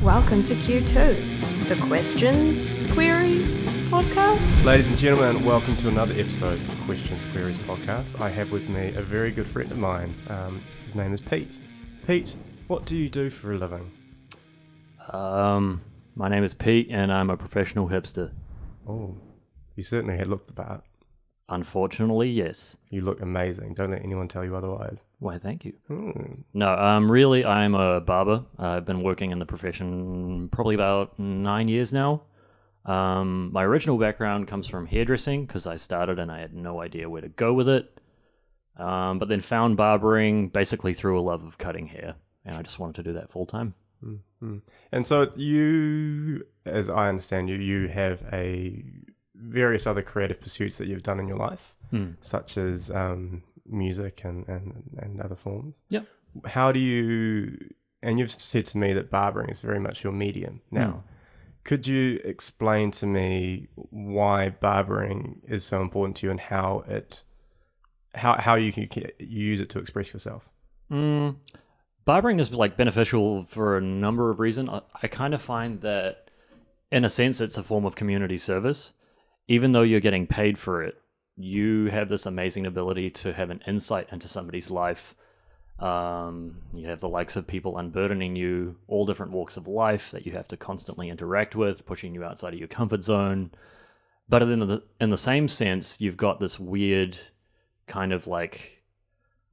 Welcome to Q2, the Questions, Queries podcast. Ladies and gentlemen, welcome to another episode of Questions, Queries podcast. I have with me a very good friend of mine. His name is Pete. Pete, what do you do for a living? My name is Pete and I'm a professional hipster. Oh, you certainly had looked the part. Unfortunately, yes. You look amazing. Don't let anyone tell you otherwise. Why, thank you. No, really, I'm a barber. I've been working in the profession probably about 9 years now. My original background comes from hairdressing because I started and I had no idea where to go with it. But then found barbering basically through a love of cutting hair. And I just wanted to do that full time. Mm-hmm. And so you, as I understand you have various other creative pursuits that you've done in your life, such as music and other forms. Yep. How do you, and you've said to me that barbering is very much your medium now. Could you explain to me why barbering is so important to you and how you can use it to express yourself? Barbering is beneficial for a number of reasons. I kind of find that in a sense it's a form of community service. Even though you're getting paid for it, you have this amazing ability to have an insight into somebody's life. You have the likes of people unburdening you, all different walks of life that you have to constantly interact with, pushing you outside of your comfort zone. But in the same sense, you've got this weird kind of I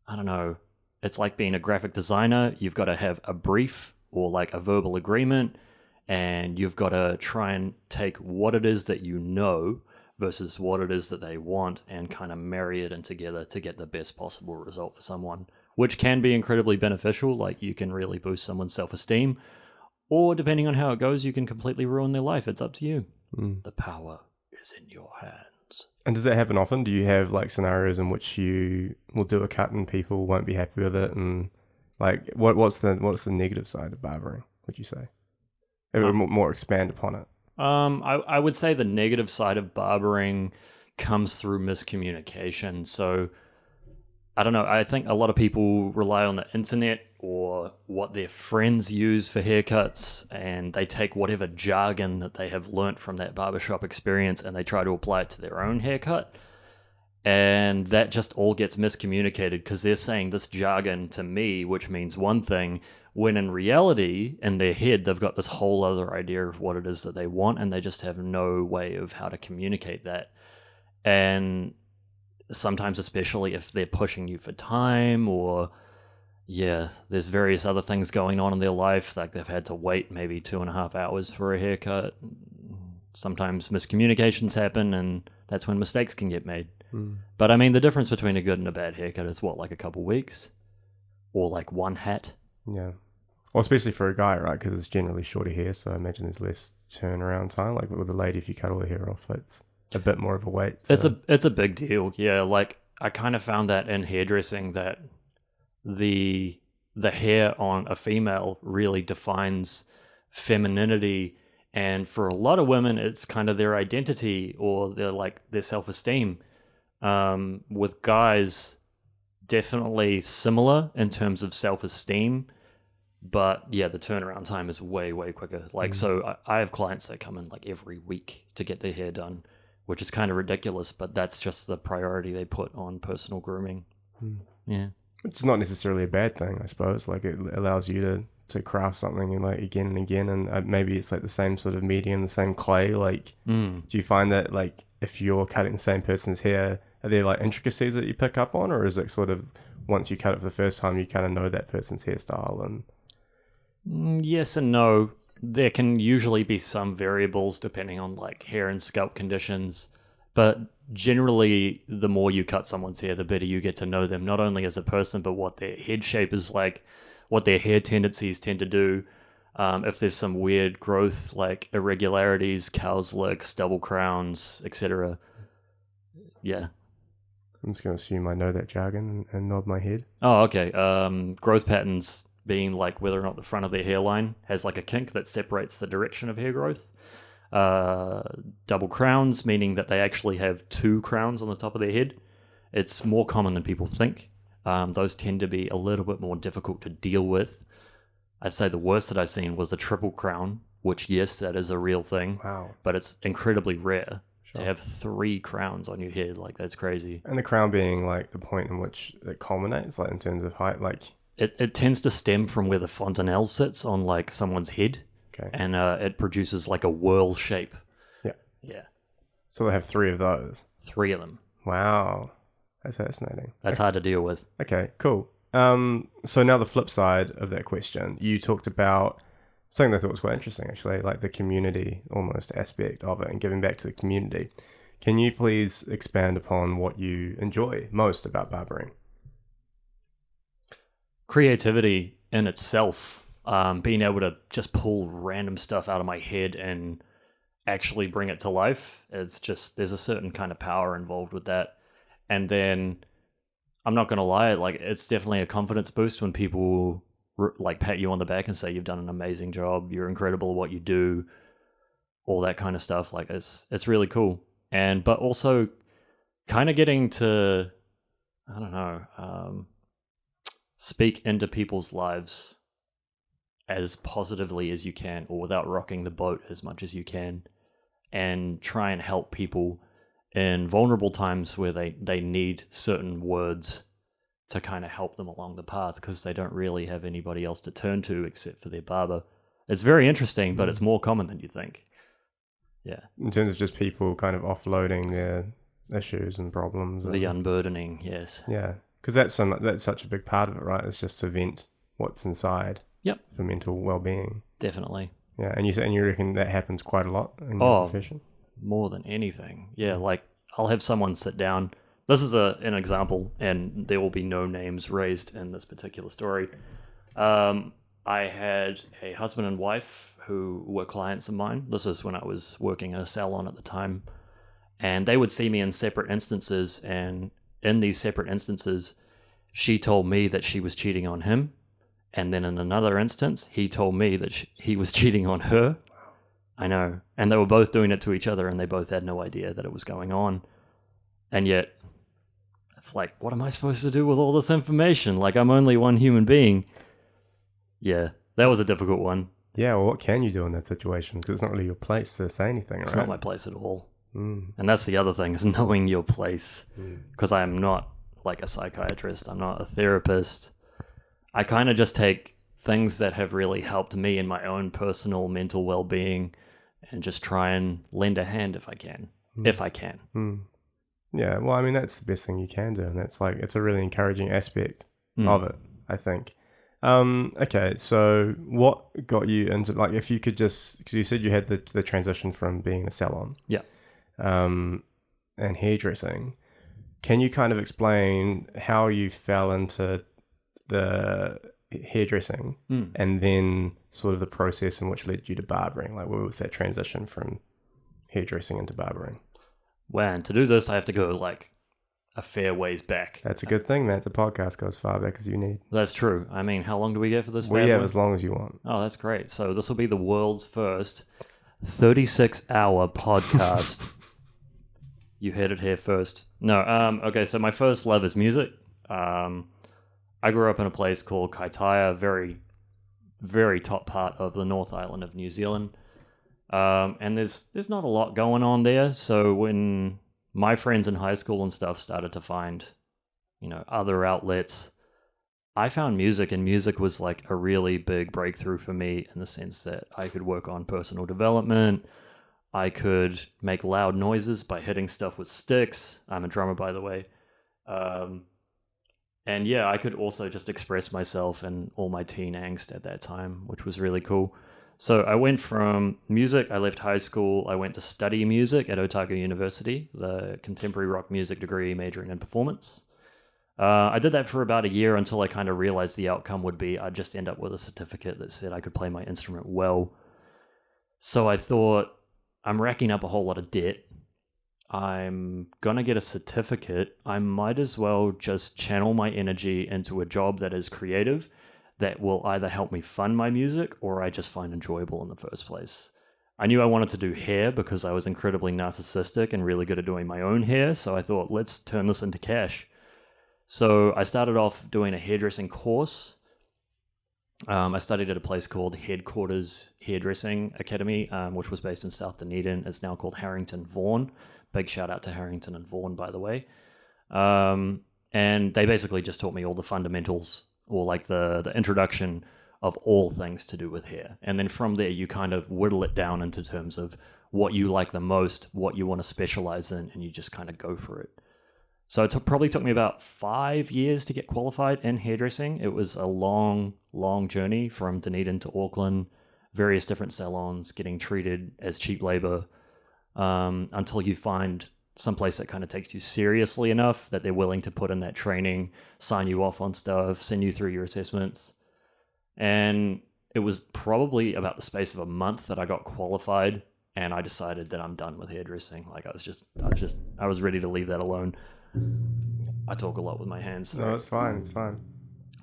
don't know, it's like being a graphic designer. You've got to have a brief or a verbal agreement, and you've got to try and take what it is that you know versus what it is that they want and kind of marry it in together to get the best possible result for someone, which can be incredibly beneficial. You can really boost someone's self-esteem, or depending on how it goes, you can completely ruin their life. It's up to you. The power is in your hands. And does that happen often? Do you have scenarios in which you will do a cut and people won't be happy with it? And what's the negative side of barbering, would you say? More expand upon it. I would say the negative side of barbering comes through miscommunication. So I don't know. I think a lot of people rely on the internet or what their friends use for haircuts, and they take whatever jargon that they have learnt from that barbershop experience and they try to apply it to their own haircut. And that just all gets miscommunicated because they're saying this jargon to me, which means one thing, when in reality, in their head, they've got this whole other idea of what it is that they want, and they just have no way of how to communicate that. And sometimes, especially if they're pushing you for time, or there's various other things going on in their life, they've had to wait maybe 2.5 hours for a haircut. Sometimes miscommunications happen, and that's when mistakes can get made. But I mean, the difference between a good and a bad haircut is a couple weeks, or one hat. Yeah. Well, especially for a guy, right? Because it's generally shorter hair, so I imagine there's less turnaround time. With a lady, if you cut all the hair off, it's a bit more of a wait. So. It's a big deal. Yeah, I kind of found that in hairdressing that the hair on a female really defines femininity, and for a lot of women, it's kind of their identity or their self-esteem. With guys, definitely similar in terms of self-esteem, but the turnaround time is way quicker. So I have clients that come in every week to get their hair done, which is kind of ridiculous, but that's just the priority they put on personal grooming. Yeah, which is not necessarily a bad thing, I suppose. It allows you to craft something again and again, and maybe it's the same sort of medium, the same clay. Do you find that if you're cutting the same person's hair, are there intricacies that you pick up on, or is it sort of once you cut it for the first time, you kind of know that person's hairstyle? And yes and no. There can usually be some variables depending on hair and scalp conditions, but generally the more you cut someone's hair, the better you get to know them, not only as a person, but what their head shape is what their hair tendencies tend to do. If there's some weird growth, irregularities, cow's licks, double crowns, etc. Yeah. I'm just going to assume I know that jargon and nod my head. Oh, okay. Growth patterns being whether or not the front of their hairline has a kink that separates the direction of hair growth. Double crowns, meaning that they actually have 2 crowns on the top of their head. It's more common than people think. Those tend to be a little bit more difficult to deal with. I'd say the worst that I've seen was a triple crown, which, yes, that is a real thing. Wow. But it's incredibly rare to have 3 crowns on your head. Like, that's crazy. And the crown being like the point in which it culminates, like in terms of height, like... It tends to stem from where the fontanelle sits on like someone's head. Okay. And it produces like a whirl shape. Yeah. Yeah. So they have 3 of those. 3 of them. Wow. That's fascinating. That's hard to deal with. Okay, cool. So now the flip side of that question, you talked about something that I thought was quite interesting, actually, like the community almost aspect of it and giving back to the community. Can you please expand upon what you enjoy most about barbering? Creativity in itself, being able to just pull random stuff out of my head and actually bring it to life. It's just, there's a certain kind of power involved with that. And then I'm not going to lie, like it's definitely a confidence boost when people like pat you on the back and say you've done an amazing job, you're incredible at what you do, all that kind of stuff. Like it's really cool. But also kind of getting to, I don't know, speak into people's lives as positively as you can, or without rocking the boat as much as you can, and try and help people in vulnerable times where they need certain words to kind of help them along the path, because they don't really have anybody else to turn to except for their barber. It's very interesting, but it's more common than you think. Yeah. In terms of just people kind of offloading their issues and problems. The unburdening, yes. Yeah. Because that's such a big part of it, right? It's just to vent what's inside. Yep. For mental well-being. Definitely. Yeah. And you reckon that happens quite a lot in your profession? More than anything. Yeah, like I'll have someone sit down. This is an example, and there will be no names raised in this particular story. I had a husband and wife who were clients of mine. This is when I was working in a salon at the time. And they would see me in separate instances, and in these separate instances, she told me that she was cheating on him. And then in another instance, he told me that he was cheating on her. I know. And they were both doing it to each other, and they both had no idea that it was going on. And yet, it's like, what am I supposed to do with all this information? Like, I'm only one human being. Yeah, that was a difficult one. Yeah, well, what can you do in that situation? Because it's not really your place to say anything, right? It's not my place at all. And that's the other thing, is knowing your place. Because I am not like a psychiatrist. I'm not a therapist. I kind of just take things that have really helped me in my own personal mental well-being and just try and lend a hand if I can. If I can. Yeah, well, I mean, that's the best thing you can do. And that's like, it's a really encouraging aspect of it, I think. Okay, so what got you into, like, if you could just, because you said you had the transition from being a salon. Yeah. And hairdressing. Can you kind of explain how you fell into the hairdressing and then sort of the process in which led you to barbering? Like, what was that transition from hairdressing into barbering? Well, and to do this, I have to go like a fair ways back. That's a good thing, man. The podcast goes far back as you need. That's true. I mean, how long do we get for this? We have as long as you want. Oh, that's great. So this will be the world's first 36-hour podcast. You heard it here first. No, okay, so my first love is music. I grew up in a place called Kaitaia, very, very top part of the North Island of New Zealand. And there's not a lot going on there. So when my friends in high school and stuff started to find, other outlets, I found music, and music was like a really big breakthrough for me in the sense that I could work on personal development. I could make loud noises by hitting stuff with sticks. I'm a drummer, by the way. And yeah, I could also just express myself and all my teen angst at that time, which was really cool. So I went from music, I left high school, I went to study music at Otago University, the contemporary rock music degree majoring in performance. I did that for about a year until I kind of realized the outcome would be I'd just end up with a certificate that said I could play my instrument well. So I thought, I'm racking up a whole lot of debt. I'm going to get a certificate. I might as well just channel my energy into a job that is creative, that will either help me fund my music or I just find enjoyable in the first place. I knew I wanted to do hair because I was incredibly narcissistic and really good at doing my own hair. So I thought, let's turn this into cash. So I started off doing a hairdressing course. I studied at a place called Headquarters Hairdressing Academy, which was based in South Dunedin. It's now called Harrington Vaughan. Big shout out to Harrington and Vaughan, by the way. And they basically just taught me all the fundamentals, or like the introduction of all things to do with hair. And then from there, you kind of whittle it down into terms of what you like the most, what you want to specialize in, and you just kind of go for it. So it probably took me about 5 years to get qualified in hairdressing. It was a long, long journey from Dunedin to Auckland, various different salons, getting treated as cheap labor, until you find someplace that kind of takes you seriously enough that they're willing to put in that training, sign you off on stuff, send you through your assessments. And it was probably about the space of a month that I got qualified, and I decided that I'm done with hairdressing. Like I was ready to leave that alone. I talk a lot with my hands. So. No, it's fine. It's fine.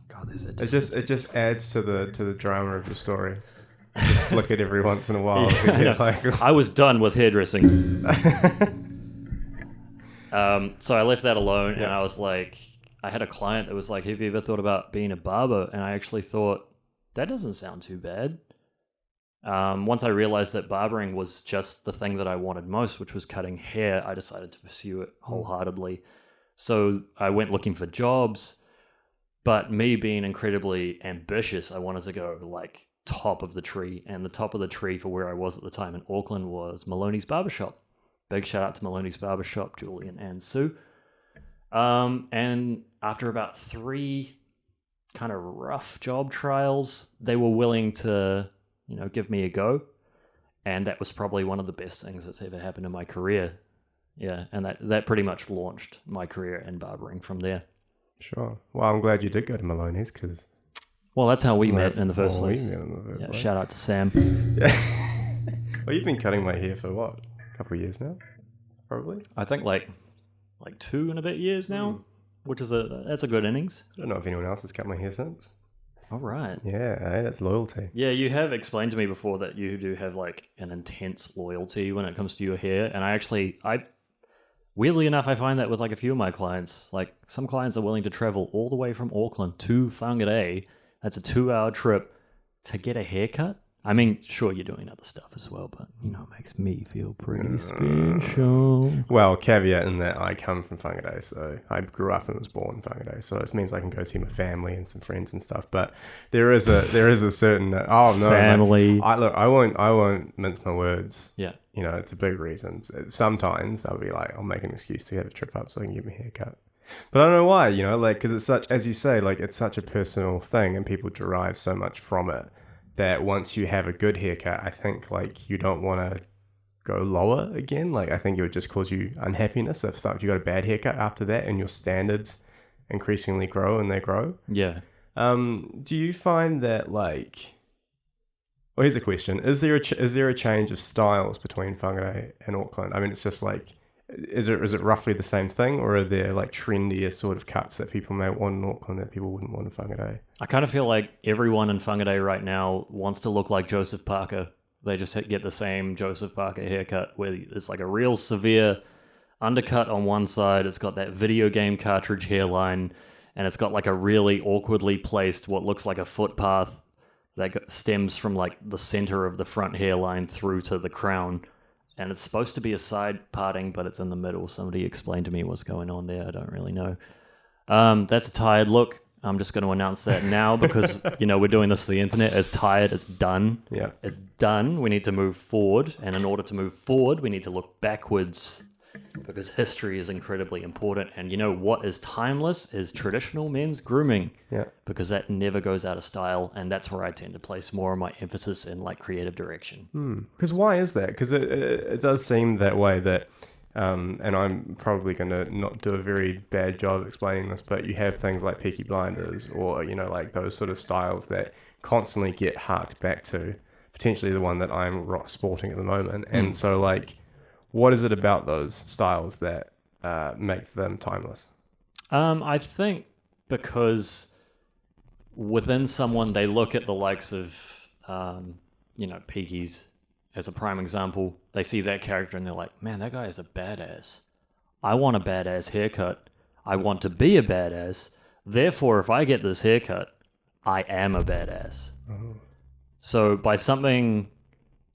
God, it just adds to the drama of your story. Just flick it every once in a while. Yeah, I was done with hairdressing. So I left that alone, and I was like, I had a client that was like, have you ever thought about being a barber? And I actually thought, that doesn't sound too bad. Once I realized that barbering was just the thing that I wanted most, which was cutting hair, I decided to pursue it wholeheartedly. So I went looking for jobs, but me being incredibly ambitious, I wanted to go like top of the tree. And the top of the tree for where I was at the time in Auckland was Maloney's Barbershop. Big shout out to Maloney's Barbershop, Julian and Sue. And after about 3 kind of rough job trials, they were willing to, give me a go. And that was probably one of the best things that's ever happened in my career. Yeah, and that pretty much launched my career in barbering from there. Sure. Well, I'm glad you did go to Maloney's because... Well, that's how we met in the first place. Shout out to Sam. Yeah. Well, you've been cutting my hair for what? A couple of years now? Probably? I think like 2 and a bit years now, which is that's a good innings. I don't know if anyone else has cut my hair since. All right. Yeah, that's loyalty. Yeah, you have explained to me before that you do have like an intense loyalty when it comes to your hair. And I weirdly enough, I find that with like a few of my clients. Like some clients are willing to travel all the way from Auckland to Whāngārei. That's a 2-hour trip to get a haircut. I mean, sure, you're doing other stuff as well, but, it makes me feel pretty special. Well, caveat in that I come from Whāngārei, so I grew up and was born in Whāngārei, so this means I can go see my family and some friends and stuff. But there is a certain family. I won't mince my words. Yeah, it's a big reason. Sometimes I'll be like, I'll make an excuse to have a trip up so I can get my hair cut. But I don't know why, because it's such, as you say, like it's such a personal thing, and people derive so much from it. That once you have a good haircut, I think like you don't want to go lower again. Like I think it would just cause you unhappiness if you got a bad haircut after that, and your standards increasingly grow and they grow. Yeah. Do you find that like? Well, here's a question: Is there a change of styles between Whāngārei and Auckland? I mean, it's just like. Is it roughly the same thing, or are there like trendier sort of cuts that people may want in Auckland that people wouldn't want in Whāngārei? I kind of feel like everyone in Whāngārei right now wants to look like Joseph Parker. They just get the same Joseph Parker haircut where it's like a real severe undercut on one side. It's got that video game cartridge hairline, and it's got like a really awkwardly placed what looks like a footpath that stems from like the center of the front hairline through to the crown. And it's supposed to be a side parting, but it's in the middle. Somebody explained to me what's going on there. I don't really know. That's a tired look. I'm just going to announce that now because, we're doing this for the internet. It's tired. It's done. Yeah. It's done. We need to move forward. And in order to move forward, we need to look backwards because history is incredibly important. And what is timeless is traditional men's grooming. Yeah. Because that never goes out of style. And that's where I tend to place more of my emphasis in like creative direction. Because why is that? Because it does seem that way that, and I'm probably going to not do a very bad job explaining this, but you have things like Peaky Blinders or, like those sort of styles that constantly get harked back to, potentially the one that I'm sporting at the moment. And so like, what is it about those styles that make them timeless? I think because within someone, they look at the likes of, Peaky's as a prime example. They see that character and they're like, man, that guy is a badass. I want a badass haircut. I want to be a badass. Therefore, if I get this haircut, I am a badass. So by something,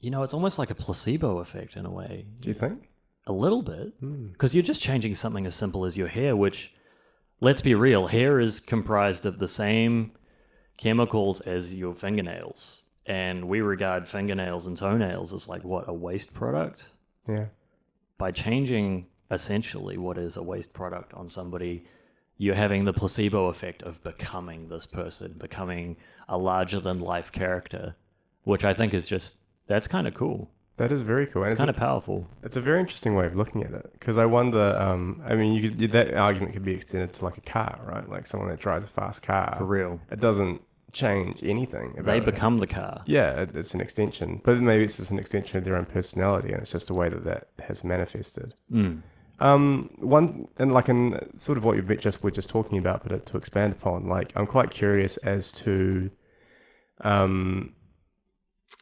it's almost like a placebo effect in a way. Do you think? A little bit. Because you're just changing something as simple as your hair, which, let's be real, hair is comprised of the same chemicals as your fingernails. And we regard fingernails and toenails as like, what, a waste product? Yeah. By changing essentially what is a waste product on somebody, you're having the placebo effect of becoming this person, becoming a larger than life character, which I think is just, that's kind of cool. That is very cool. And It's kind of powerful. It's a very interesting way of looking at it, because I wonder, I mean, that argument could be extended to like a car, right? Like someone that drives a fast car. For real. It doesn't change anything about They it. become the car. Yeah, it's an extension, but maybe it's just an extension of their own personality, and it's just the way that has manifested. One, and like in sort of what we're just talking about, but to expand upon, like I'm quite curious as to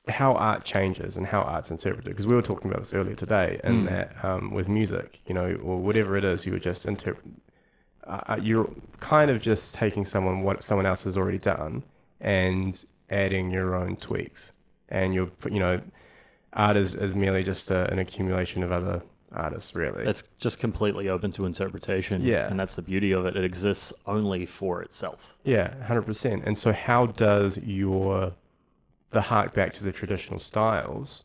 how art changes and how art's interpreted, because we were talking about this earlier today, and that with music, or whatever it is, you were just you're kind of just taking what someone else has already done and adding your own tweaks, and art is merely just an accumulation of other artists, really. It's just completely open to interpretation. Yeah. And that's the beauty of it. It exists only for itself. Yeah, 100%. And so how does the hark back to the traditional styles,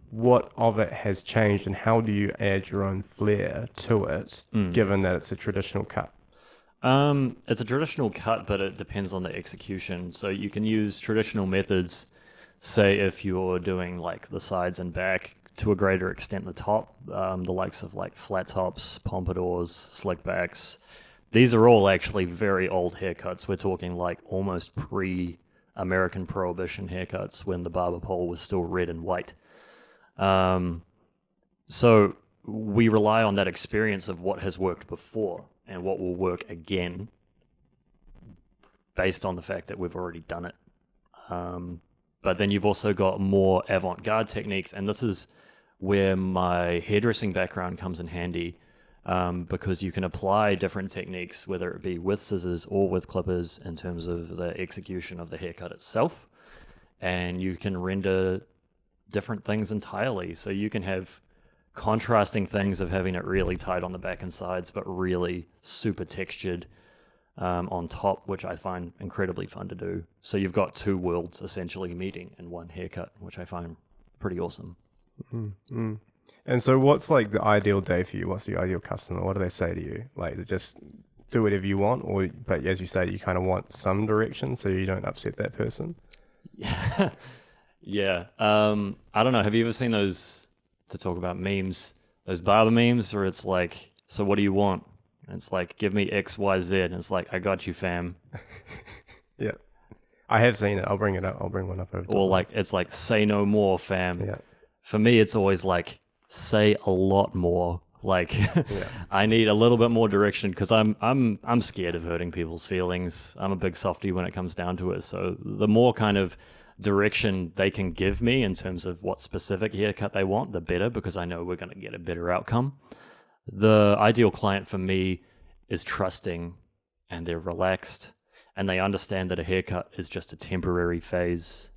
what of it has changed, and how do you add your own flair to it, given that it's a traditional cut? It's a traditional cut, but it depends on the execution. So you can use traditional methods, say if you're doing like the sides and back, to a greater extent the top, the likes of like flat tops, pompadours, slick backs. These are all actually very old haircuts. We're talking like almost pre-American Prohibition haircuts when the barber pole was still red and white. So we rely on that experience of what has worked before and what will work again based on the fact that we've already done it. But then you've also got more avant-garde techniques, and this is where my hairdressing background comes in handy, because you can apply different techniques, whether it be with scissors or with clippers, in terms of the execution of the haircut itself, and you can render different things entirely. So you can have contrasting things of having it really tight on the back and sides, but really super textured on top, which I find incredibly fun to do. So you've got two worlds essentially meeting in one haircut, which I find pretty awesome. And so what's like the ideal day for you? What's the ideal customer? What do they say to you? Like, is it just do whatever you want, but as you say, you kind of want some direction so you don't upset that person? Yeah. I don't know. Have you ever seen those, to talk about memes, those barber memes where it's like, so what do you want? And it's like, give me X, Y, Z. And it's like, I got you, fam. Yeah. I have seen it. I'll bring it up. I'll bring one up over time. Or like, it's like, say no more, fam. Yeah. For me, it's always like, say a lot more. Like, I need a little bit more direction, because I'm scared of hurting people's feelings. I'm a big softie when it comes down to it. So the more kind of direction they can give me in terms of what specific haircut they want, the better, because I know we're going to get a better outcome. The ideal client for me is trusting, and they're relaxed, and they understand that a haircut is just a temporary phase.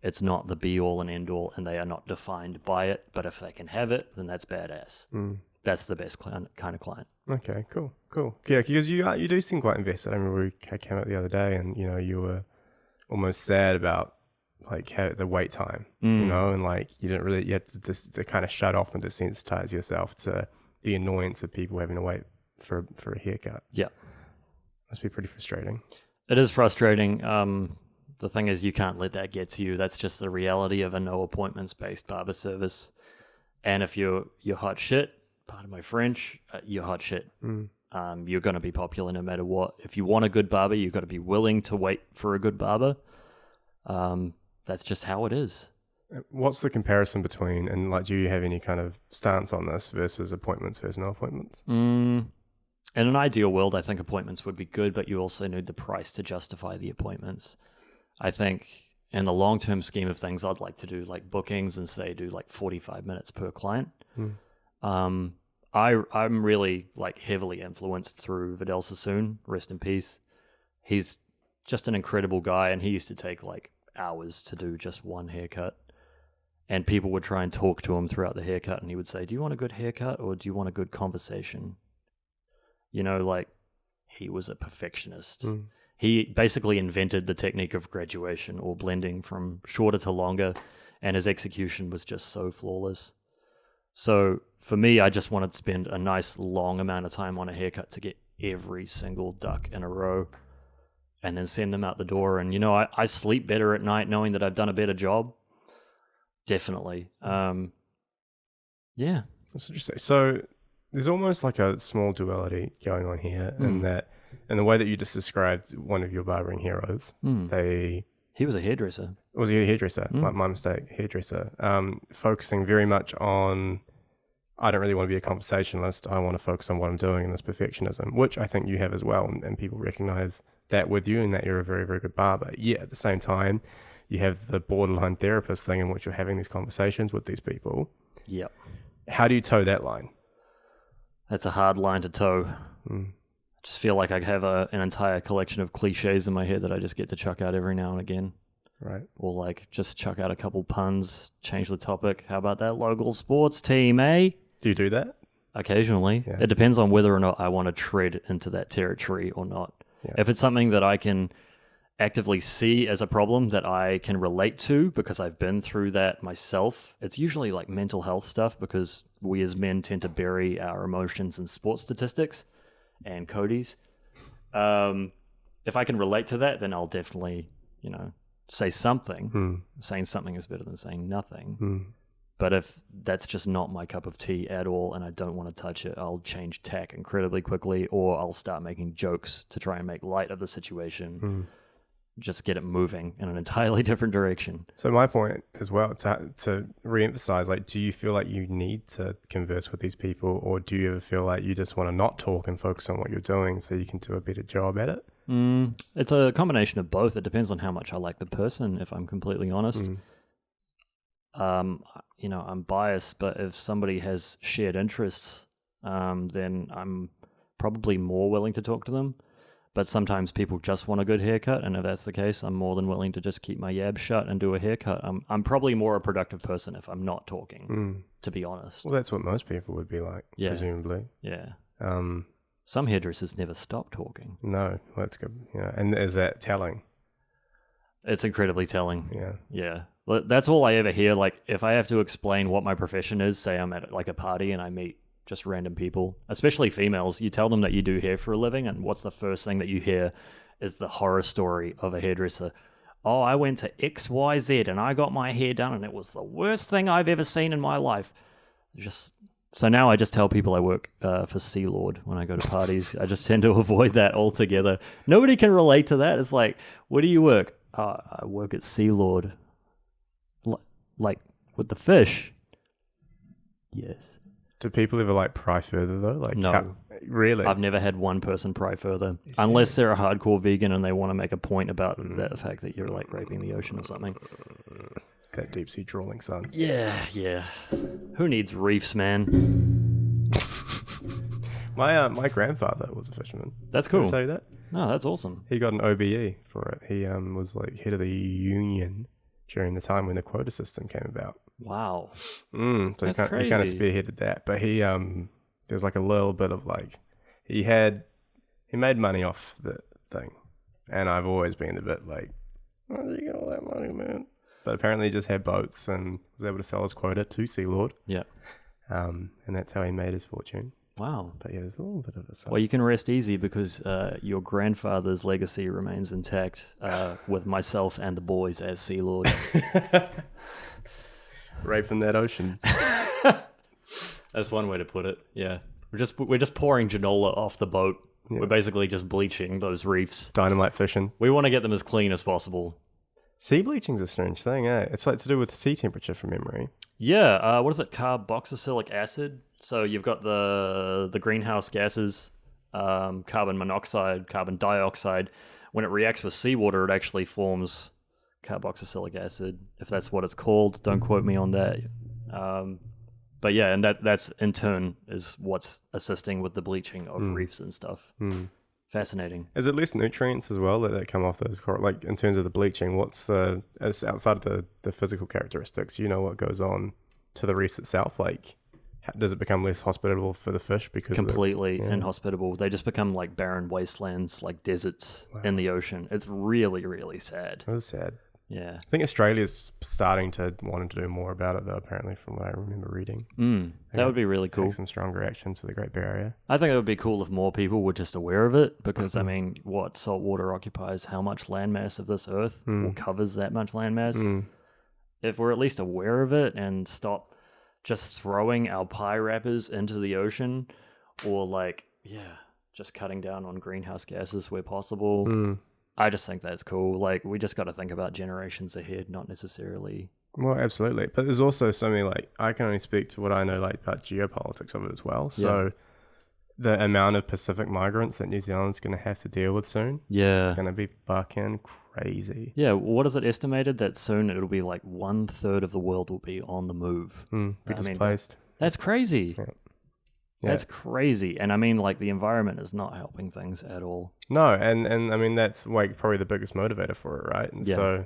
It's not the be-all and end-all, and they are not defined by it. But if they can have it, then that's badass. That's the best kind of client. Okay, cool. Yeah, because you do seem quite invested. I remember I came out the other day, and you were almost sad about like the wait time, and like you had to kind of shut off and desensitize yourself to the annoyance of people having to wait for a haircut. Yeah, must be pretty frustrating. It is frustrating. The thing is, you can't let that get to you. That's just the reality of a no appointments based barber service. And if you're hot shit, pardon my French, you're hot shit. You're going to be popular no matter what. If you want a good barber, you've got to be willing to wait for a good barber. That's just how it is. What's the comparison between, and like, do you have any kind of stance on this versus appointments versus no appointments? In an ideal world, I think appointments would be good, but you also need the price to justify the appointments. I think in the long-term scheme of things, I'd like to do like bookings and say do like 45 minutes per client. I'm really like heavily influenced through Vidal Sassoon, rest in peace. He's just an incredible guy, and he used to take like hours to do just one haircut. And people would try and talk to him throughout the haircut, and he would say, "Do you want a good haircut or do you want a good conversation?" You know, like, he was a perfectionist. He basically invented the technique of graduation or blending from shorter to longer, and his execution was just so flawless. So for me, I just wanted to spend a nice long amount of time on a haircut to get every single duck in a row and then send them out the door. And, you know, I sleep better at night knowing that I've done a better job. Definitely. Yeah. That's interesting. So there's almost like a small duality going on here in that, in the way that you just described one of your barbering heroes, He was a hairdresser. Was he a hairdresser? My mistake, hairdresser. Focusing very much on, I don't really want to be a conversationalist. I want to focus on what I'm doing and this perfectionism, which I think you have as well. And people recognize that with you and that you're a very, very good barber. Yet at the same time, you have the borderline therapist thing in which you're having these conversations with these people. Yep. How do you toe that line? That's a hard line to toe. I just feel like I have an entire collection of cliches in my head that I just get to chuck out every now and again. Right. Or like just chuck out a couple puns, change the topic. How about that local sports team, eh? Do you do that? Occasionally. Yeah. It depends on whether or not I want to tread into that territory or not. Yeah. If it's something that I can actively see as a problem that I can relate to because I've been through that myself, it's usually like mental health stuff because we as men tend to bury our emotions in sports statistics and Cody's. If I can relate to that, then I'll definitely, you know, say something. Saying something is better than saying nothing. But if that's just not my cup of tea at all and I don't want to touch it, I'll change tack incredibly quickly, or I'll start making jokes to try and make light of the situation. Just get it moving in an entirely different direction. So my point as well, to re-emphasize, like, do you feel like you need to converse with these people, or do you ever feel like you just want to not talk and focus on what you're doing so you can do a better job at it? It's a combination of both. It depends on how much I like the person, if I'm completely honest. You know, I'm biased, but if somebody has shared interests, then I'm probably more willing to talk to them. But sometimes people just want a good haircut, and if that's the case, I'm more than willing to just keep my yab shut and do a haircut. I'm probably more a productive person if I'm not talking, to be honest. Well, that's what most people would be like, presumably. Yeah. Some hairdressers never stop talking. No, well, that's good. Yeah, and is that telling? It's incredibly telling. Yeah. Yeah. That's all I ever hear. Like, if I have to explain what my profession is, say I'm at like a party and I meet just random people, especially females, you tell them that you do hair for a living, and what's the first thing that you hear is the horror story of a hairdresser. Oh, I went to XYZ and I got my hair done and it was the worst thing I've ever seen in my life. So now I just tell people I work for Sea Lord when I go to parties. I just tend to avoid that altogether. Nobody can relate to that. It's like, where do you work? I work at Sea Lord. Like with the fish? Yes. Do people ever like pry further though? Like, no. Really? I've never had one person pry further. Unless they're a hardcore vegan and they want to make a point about the fact that you're like raping the ocean or something. That deep sea trawling, son. Yeah. Who needs reefs, man? My grandfather was a fisherman. That's cool. Did I tell you that? No, that's awesome. He got an OBE for it. He was like head of the union during the time when the quota system came about. Wow. So That's he crazy. kind of spearheaded that. But he there's like a little bit of like he made money off the thing, and I've always been a bit like, where did you get all that money, man? But apparently he just had boats and was able to sell his quota to Sea Lord. Yeah. And that's how he made his fortune. Wow. But yeah, there's a little bit of a Well, you can rest easy because your grandfather's legacy remains intact with myself and the boys as Sea Lord. Raping that ocean. That's one way to put it. Yeah. We're just pouring Genola off the boat. Yeah. We're basically just bleaching those reefs. Dynamite fishing. We want to get them as clean as possible. Sea bleaching's a strange thing, eh? It's like to do with sea temperature from memory. Yeah. What is it? Carboxylic acid. So you've got the greenhouse gases, carbon monoxide, carbon dioxide. When it reacts with seawater, it actually forms carboxylic acid, if that's what it's called. Don't quote me on that. But yeah, and that's in turn is what's assisting with the bleaching of reefs and stuff. Fascinating. Is it less nutrients as well that come off those like in terms of the bleaching? What's as outside of the physical characteristics? You know what goes on to the reef itself? Like, does it become less hospitable for the fish because completely inhospitable? They just become like barren wastelands, like deserts in the ocean. It's really, really sad. It is sad. Yeah, I think Australia's starting to wanting to do more about it, though. Apparently, from what I remember reading, that would be really cool. Take some stronger action to the Great Barrier. I think it would be cool if more people were just aware of it, because I mean, what salt water occupies how much landmass of this Earth, or covers that much landmass? If we're at least aware of it and stop just throwing our pie wrappers into the ocean, or like, just cutting down on greenhouse gases where possible. I just think that's cool. Like, we just got to think about generations ahead, not necessarily. Well, absolutely. But there's also something like, I can only speak to what I know, like, about geopolitics of it as well. So the amount of Pacific migrants that New Zealand's going to have to deal with soon, it's going to be fucking crazy. Yeah, what is it estimated that soon it'll be like 1/3 of the world will be on the move? Be displaced. That's crazy. Yeah. That's crazy. And I mean, like, the environment is not helping things at all. No, and I mean, that's like probably the biggest motivator for it, right? And so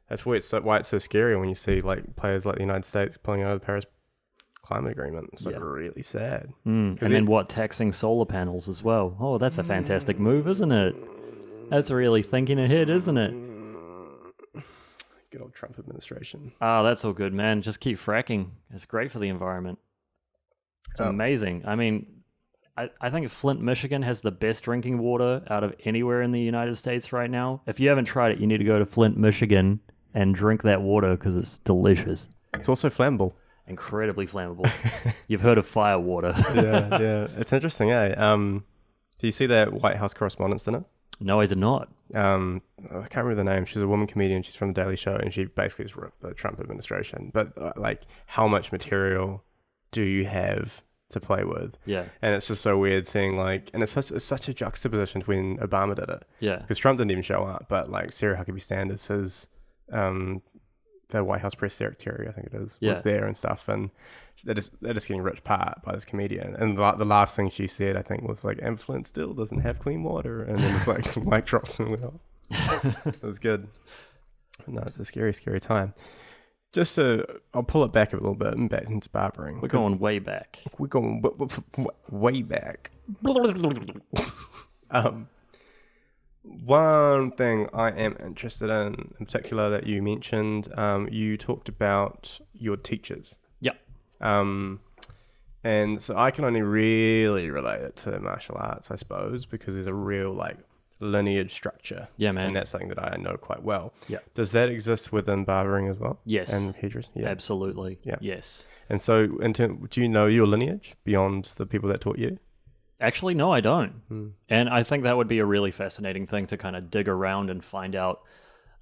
that's why it's so scary when you see like players like the United States pulling out of the Paris Climate Agreement. It's like really sad. And then taxing solar panels as well. Oh, that's a fantastic move, isn't it? That's really thinking ahead, isn't it? Good old Trump administration. Oh, that's all good, man. Just keep fracking. It's great for the environment. It's amazing. I mean, I think Flint, Michigan has the best drinking water out of anywhere in the United States right now. If you haven't tried it, you need to go to Flint, Michigan and drink that water because it's delicious. It's also flammable. Incredibly flammable. You've heard of fire water. yeah. It's interesting, eh? Do you see that White House Correspondents' Dinner? No, I did not. I can't remember the name. She's a woman comedian. She's from The Daily Show, and she basically just ripped the Trump administration. But like, how much material do you have to play with? Yeah. And it's just so weird seeing like, and it's such a juxtaposition to when Obama did it. Yeah. Because Trump didn't even show up, but like Sarah Huckabee Sanders, his the White House press secretary, I think it is, was there and stuff, and they're just getting ripped apart by this comedian. And the last thing she said, I think, was like, "And Flint still doesn't have clean water," and then it's like mic drops and went off. It was good. No, it's a scary, scary time. I'll pull it back a little bit and back into barbering. We're going way back. We're going way back. One thing I am interested in particular that you mentioned, you talked about your teachers. Yep. And so I can only really relate it to martial arts, I suppose, because there's a real like lineage structure. Yeah, man. And that's something that I know quite well. Yeah. Does that exist within barbering as well? Yes. And hairdressing? Yeah. Absolutely. Yeah. Yes. And so, do you know your lineage beyond the people that taught you? Actually, no, I don't. And I think that would be a really fascinating thing to kind of dig around and find out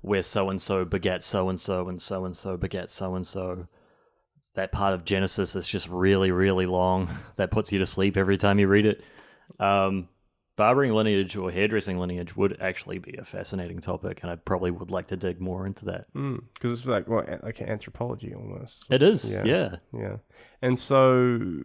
where so-and-so begat so-and-so and so-and-so begat so-and-so. That part of Genesis is just really, really long. That puts you to sleep every time you read it. Barbering lineage or hairdressing lineage would actually be a fascinating topic, and I probably would like to dig more into that. Because it's like anthropology almost. It is, yeah. And so...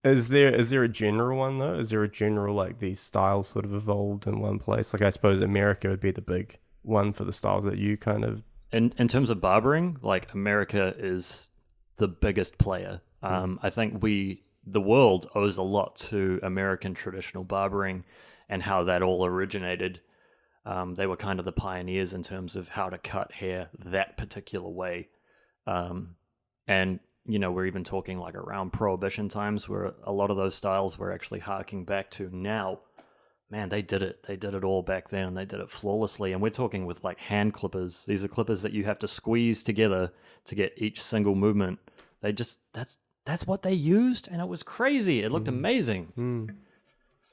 Is there a general one though? Is there a general like these styles sort of evolved in one place? Like I suppose America would be the big one for the styles that you kind of... In terms of barbering, like America is the biggest player. I think the world owes a lot to American traditional barbering and how that all originated. They were kind of the pioneers in terms of how to cut hair that particular way. And you know, we're even talking like around Prohibition times where a lot of those styles were actually harking back to now. Man, they did it. They did it all back then, and they did it flawlessly. And we're talking with like hand clippers. These are clippers that you have to squeeze together to get each single movement. They just, that's what they used, and it was crazy. It looked amazing.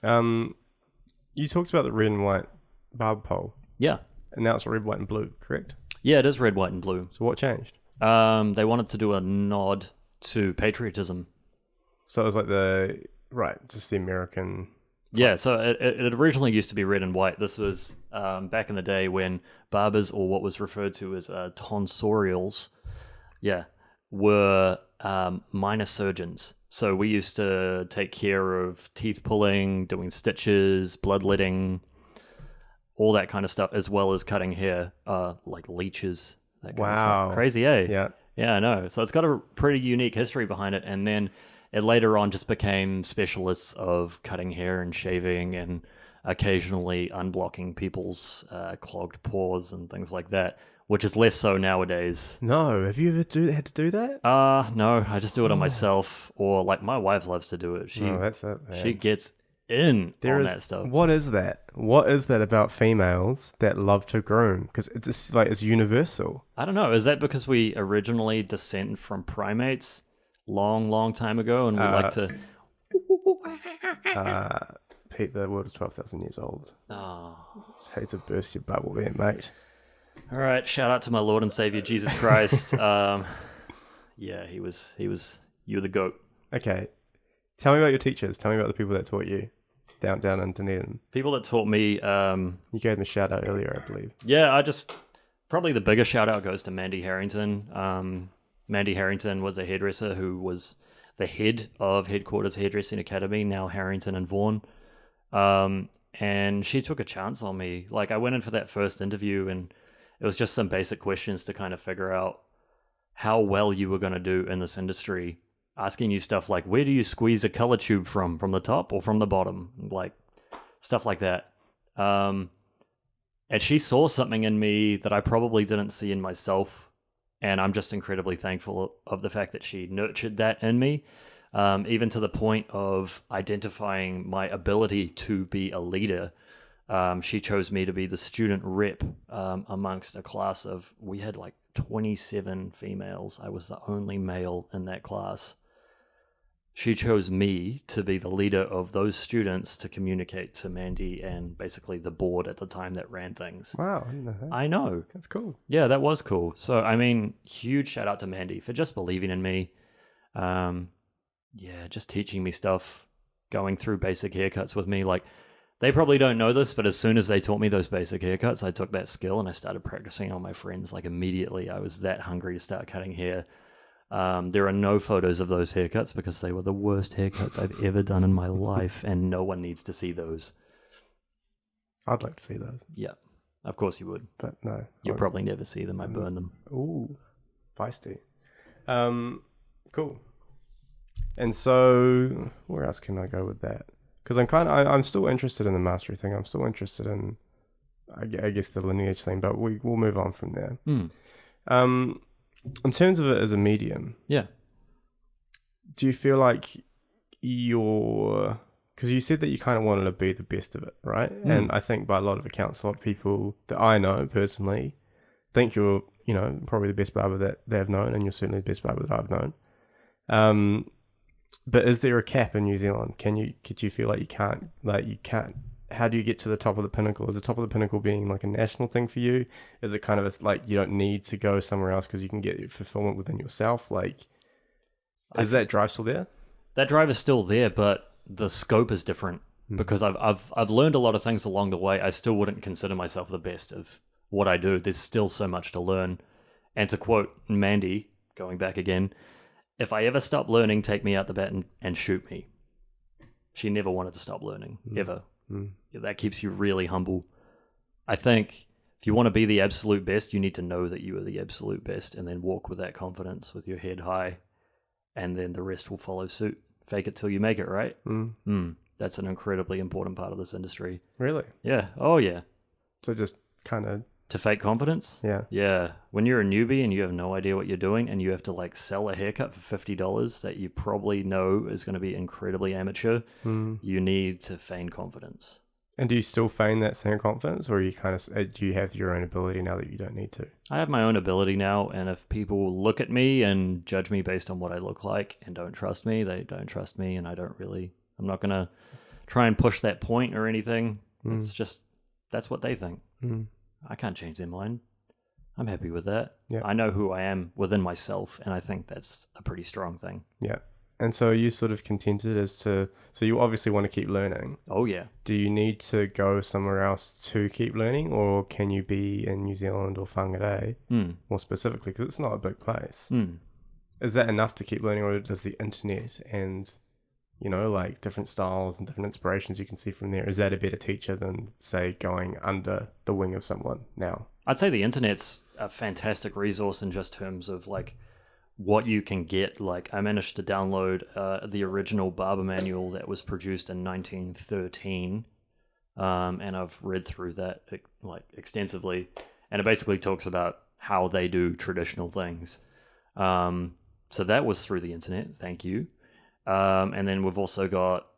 You talked about the red and white barber pole. Yeah. And now it's red, white, and blue, correct? Yeah, it is red, white, and blue. So what changed? They wanted to do a nod to patriotism. So it was like just the American... Yeah, so it originally used to be red and white. This was back in the day when barbers, or what was referred to as tonsorials, were minor surgeons. So we used to take care of teeth pulling, doing stitches, bloodletting, all that kind of stuff, as well as cutting hair, like leeches, that kind of stuff. Crazy, eh? Yeah. Yeah, I know. So it's got a pretty unique history behind it. And then it later on just became specialists of cutting hair and shaving and occasionally unblocking people's clogged pores and things like that, which is less so nowadays. No, have you ever had to do that? No, I just do it on myself, or like my wife loves to do it. That's it. Man. She gets in on that stuff. What is that? What is that about females that love to groom? Because it's just, like, it's universal. I don't know. Is that because we originally descend from primates long time ago, and we like to? Pete, the world is 12,000 years old. Oh. Just hate to burst your bubble there, mate. All right, shout out to my Lord and Savior Jesus Christ. Yeah, he was. You're the goat. Okay, tell me about your teachers. Tell me about the people that taught you down in Dunedin. People that taught me. You gave them a shout out earlier, I believe. Yeah, probably the biggest shout out goes to Mandy Harrington. Mandy Harrington was a hairdresser who was the head of Headquarters Hairdressing Academy, now Harrington and Vaughan. And she took a chance on me. Like, I went in for that first interview, and it was just some basic questions to kind of figure out how well you were going to do in this industry. Asking you stuff like, where do you squeeze a color tube from the top or from the bottom? Like, stuff like that. And she saw something in me that I probably didn't see in myself. And I'm just incredibly thankful of the fact that she nurtured that in me. Even to the point of identifying my ability to be a leader. She chose me to be the student rep amongst a class of, we had like 27 females. I was the only male in that class. She chose me to be the leader of those students to communicate to Mandy and basically the board at the time that ran things. Wow, I didn't know that. I know. That's cool. Yeah, that was cool. So, I mean, huge shout out to Mandy for just believing in me. Yeah, just teaching me stuff, going through basic haircuts with me. Like, they probably don't know this, but as soon as they taught me those basic haircuts, I took that skill and I started practicing on my friends. Like, immediately, I was that hungry to start cutting hair. There are no photos of those haircuts because they were the worst haircuts I've ever done in my life, and no one needs to see those. I'd like to see those. Yeah, of course you would. But no. You'll probably never see them. I burn them. Ooh, feisty. Cool. And so, where else can I go with that? Because I'm still interested in the mastery thing. I'm still interested in, I guess, the lineage thing. But we'll move on from there. In terms of it as a medium, yeah. Do you feel like because you said that you kind of wanted to be the best of it, right? And I think by a lot of accounts, a lot of people that I know personally think you're, probably the best barber that they've known, and you're certainly the best barber that I've known. But is there a cap in New Zealand? Could you feel like you can't, how do you get to the top of the pinnacle? Is the top of the pinnacle being like a national thing for you? Is it kind of like you don't need to go somewhere else because you can get your fulfillment within yourself? Like, is that drive still there? That drive is still there, but the scope is different because I've learned a lot of things along the way. I still wouldn't consider myself the best of what I do. There's still so much to learn. And to quote Mandy, going back again, if I ever stop learning, take me out the bat and shoot me. She never wanted to stop learning, ever. Yeah, that keeps you really humble. I think if you want to be the absolute best, you need to know that you are the absolute best and then walk with that confidence with your head high, and then the rest will follow suit. Fake it till you make it, right? That's an incredibly important part of this industry. Really? Yeah. Oh, yeah. So just kind of... To fake confidence? Yeah. Yeah. When you're a newbie and you have no idea what you're doing and you have to like sell a haircut for $50 that you probably know is going to be incredibly amateur, you need to feign confidence. And do you still feign that same confidence, or you kind of do you have your own ability now that you don't need to? I have my own ability now, and if people look at me and judge me based on what I look like and don't trust me, they don't trust me, and I'm not going to try and push that point or anything. It's just, that's what they think. I can't change their mind. I'm happy with that. Yeah. I know who I am within myself, and I think that's a pretty strong thing. Yeah. And so are you sort of contented so you obviously want to keep learning. Oh, yeah. Do you need to go somewhere else to keep learning, or can you be in New Zealand or Whāngārei more specifically? Because it's not a big place. is that enough to keep learning, or does the internet and, you know, like different styles and different inspirations you can see from there, is that a better teacher than, say, going under the wing of someone now? I'd say the internet's a fantastic resource in just terms of like what you can get. Like I managed to download the original barber manual that was produced in 1913, and I've read through that like extensively, and it basically talks about how they do traditional things. So that was through the internet. Thank you. And then we've also got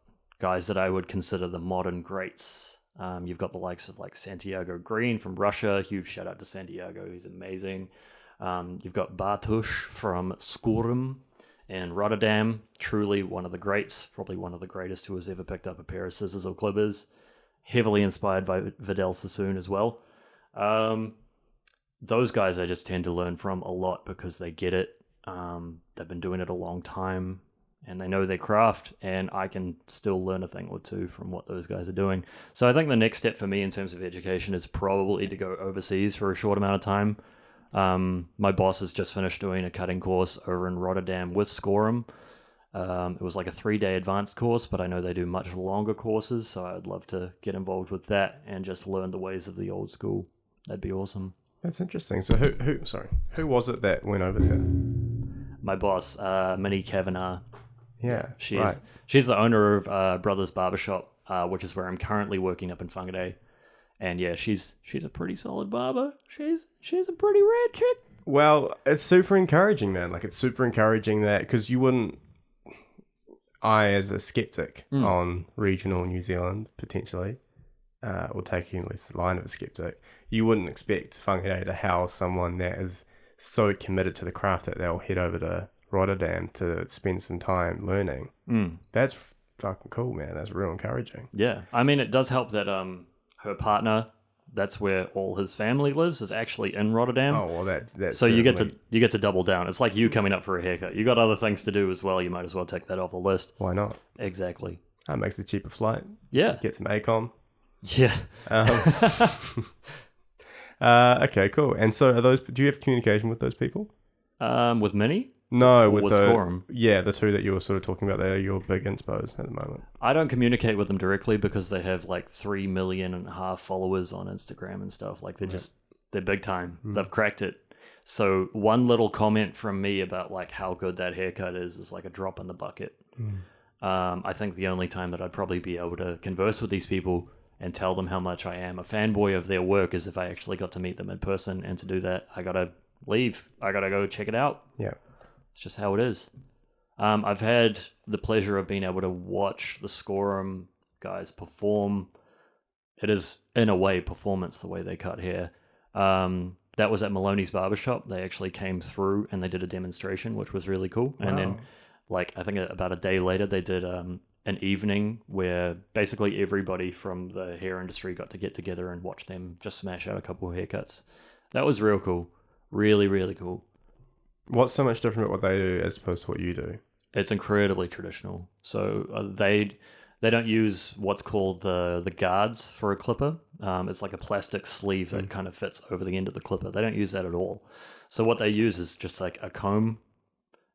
guys that I would consider the modern greats. You've got the likes of like Santiago Green from Russia. Huge shout out to Santiago. He's amazing. You've got Bartusz from Skórum in Rotterdam. Truly one of the greats, probably one of the greatest who has ever picked up a pair of scissors or clippers. Heavily inspired by Vidal Sassoon as well. Those guys I just tend to learn from a lot because they get it. They've been doing it a long time and they know their craft, and I can still learn a thing or two from what those guys are doing. So I think the next step for me in terms of education is probably to go overseas for a short amount of time. My boss has just finished doing a cutting course over in Rotterdam with Skórum. It was like a 3-day advanced course, but I know they do much longer courses, so I'd love to get involved with that and just learn the ways of the old school. That'd be awesome. That's interesting. So who was it that went over there? My boss, Minnie Kavanagh. Yeah, she's the owner of Brothers Barber, which is where I'm currently working up in Whāngārei. And yeah, she's a pretty solid barber. She's a pretty rad chick. Well, it's super encouraging, man. Like, it's super encouraging that, because you wouldn't, I as a skeptic on regional New Zealand potentially, or taking at least the line of a skeptic, you wouldn't expect Whāngārei to house someone that is so committed to the craft that they'll head over to Rotterdam to spend some time learning. That's fucking cool, man. That's real encouraging. Yeah, I mean, it does help that her partner, that's where all his family lives, is actually in Rotterdam. Oh, well, that's so you get to double down. It's like you coming up for a haircut. You got other things to do as well. You might as well take that off the list. Why not? Exactly. That makes a cheaper flight. Yeah. So get some ACOM. Yeah. Okay, cool. And so do you have communication with those people? With Minnie? No, with Skórum. Yeah, the two that you were sort of talking about, they're your big inspos at the moment. I don't communicate with them directly because they have like 3.5 million followers on Instagram and stuff. Like they're big time. They've cracked it. So one little comment from me about like how good that haircut is like a drop in the bucket. I think the only time that I'd probably be able to converse with these people and tell them how much I am a fanboy of their work is if I actually got to meet them in person. And to do that, I gotta leave. I gotta go check it out. Yeah. It's just how it is. I've had the pleasure of being able to watch the Skórum guys perform. It is, in a way, performance, the way they cut hair. That was at Maloney's Barbershop. They actually came through and they did a demonstration, which was really cool. Wow. And then, like, I think about a day later, they did an evening where basically everybody from the hair industry got to get together and watch them just smash out a couple of haircuts. That was real cool. Really, really cool. What's so much different about what they do as opposed to what you do? It's incredibly traditional. So they don't use what's called the guards for a clipper. It's like a plastic sleeve that kind of fits over the end of the clipper. They don't use that at all. So what they use is just like a comb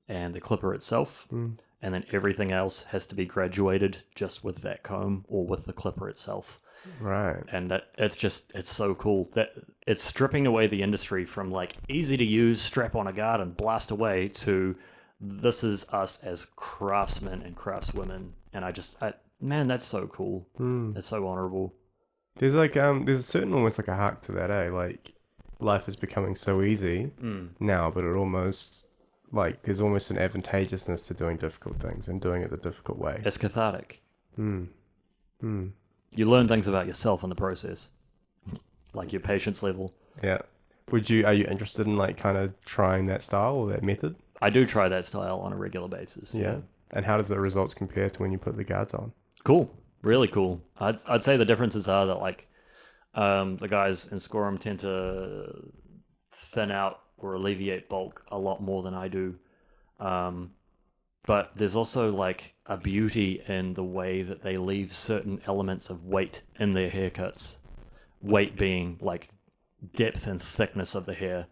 and the clipper itself. And then everything else has to be graduated just with that comb or with the clipper itself. Right. And it's so cool that it's stripping away the industry from like easy to use, strap on a guard and blast away to this is us as craftsmen and craftswomen. And man, that's so cool. It's so honorable. There's like there's a certain almost like a hack to that, eh? Like life is becoming so easy now, but it almost like there's almost an advantageousness to doing difficult things and doing it the difficult way. It's cathartic. You learn things about yourself in the process, like your patience level. Yeah. Are you interested in like kind of trying that style or that method? I do try that style on a regular basis. Yeah. And how does the results compare to when you put the guards on? Cool. Really cool. I'd say the differences are that like the guys in Skórum tend to thin out or alleviate bulk a lot more than I do. But there's also like a beauty in the way that they leave certain elements of weight in their haircuts. Weight being like depth and thickness of the hair.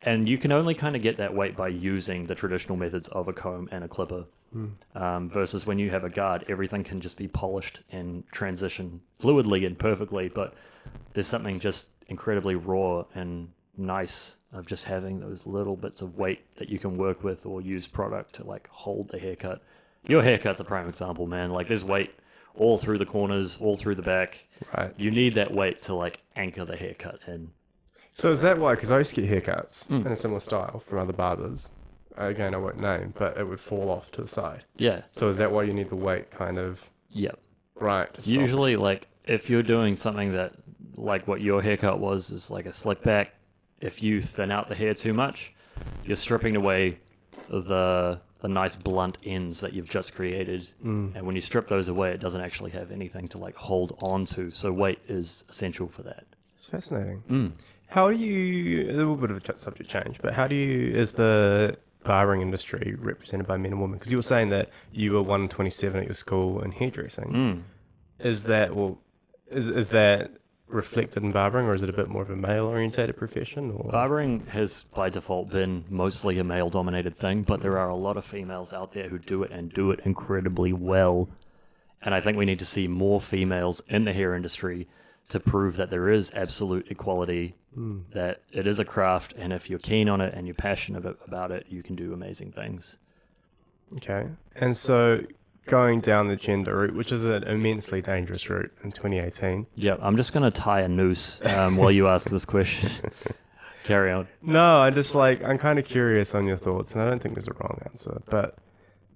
And you can only kind of get that weight by using the traditional methods of a comb and a clipper. Versus when you have a guard, everything can just be polished and transition fluidly and perfectly. But there's something just incredibly raw and nice of just having those little bits of weight that you can work with or use product to like hold the haircut. Your haircut's a prime example, man. Like there's weight all through the corners, all through the back. Right. You need that weight to like anchor the haircut in. So is that why? Because I used to get haircuts in a similar style from other barbers. Again, I won't name, but it would fall off to the side. Yeah. So is that why you need the weight kind of? Yep. Right. to stop it? Usually, like if you're doing something that, like what your haircut was, is like a slick back. If you thin out the hair too much, you're stripping away the nice blunt ends that you've just created. And when you strip those away, it doesn't actually have anything to like hold on to. So weight is essential for that. It's fascinating. How do you, a little bit of a subject change, but how do you, is the barbering industry represented by men and women? Because you were saying that you were 1 in 27 at your school in hairdressing. Is that, well, is that reflected in barbering, or is it a bit more of a male-orientated profession? Or? Barbering has by default been mostly a male-dominated thing, but there are a lot of females out there who do it and do it incredibly well. And I think we need to see more females in the hair industry to prove that there is absolute equality, that it is a craft, and if you're keen on it and you're passionate about it, you can do amazing things. Okay. And so going down the gender route, which is an immensely dangerous route in 2018. Yeah, I'm just going to tie a noose while you ask this question. Carry on. No, I'm kind of curious on your thoughts, and I don't think there's a wrong answer, but